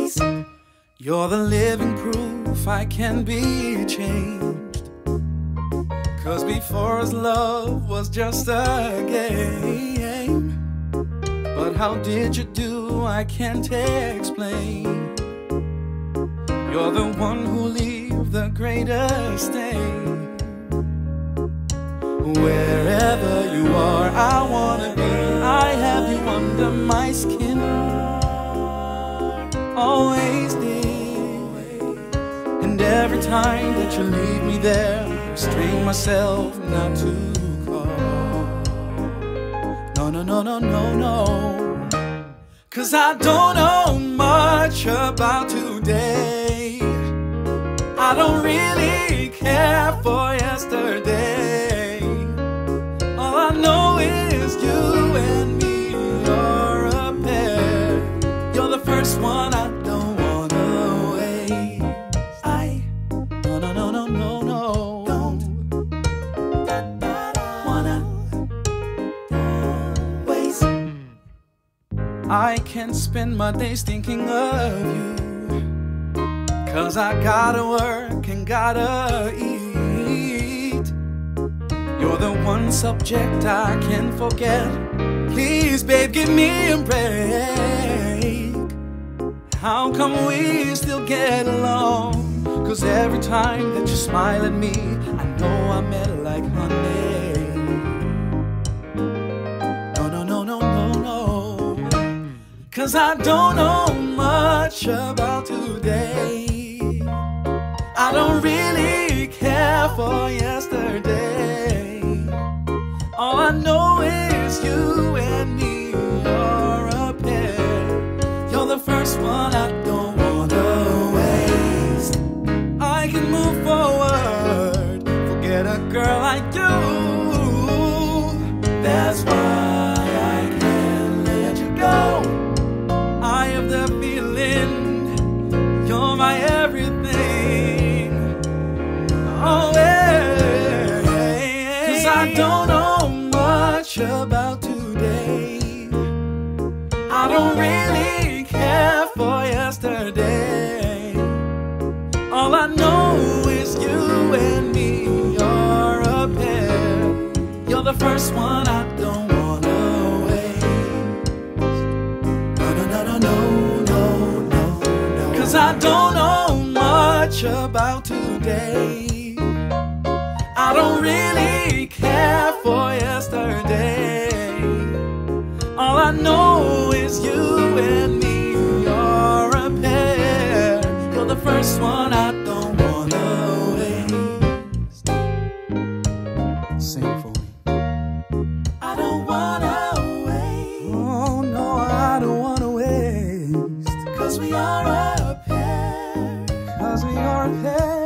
waste. You're the living proof I can be changed. 'Cause before us love was just a game. But how did you do? I can't explain. You're the one who leave the greatest stain. Wherever you are, I wanna be. I have you under my skin, always did. And every time that you leave me there, I restrain myself not to call. No, no, no, no, no, no. 'Cause I don't know much about today. I don't really care for yesterday. All I know is you and me are a pair. You're the first one I don't wanna waste. No, no, no, no, no, no. Don't wanna waste. I can't spend my days thinking of you. 'Cause I gotta work and gotta eat. You're the one subject I can't forget. Please, babe, give me a break. How come we still get along? 'Cause every time that you smile at me, I know I melt like honey. No, no, no, no, no, no. 'Cause I don't know much about today. I don't really care for yesterday. All I know is you and me are a pair. You're the first one I don't wanna waste. I can move forward, forget a girl like you. That's why I can't let you go. I have the feeling you're my everything. Oh, yeah. 'Cause I don't know much about today. I don't really care for yesterday. All I know is you and me are a pair. You're the first one I don't wanna waste. No, no, no, no, no, no, no, no. 'Cause I don't know much about today. I don't really care for yesterday. All I know is you and me are a pair. You're the first one I don't wanna waste. Sing for me. I don't wanna waste. Oh no, I don't wanna waste. 'Cause we are a pair. 'Cause we are a pair.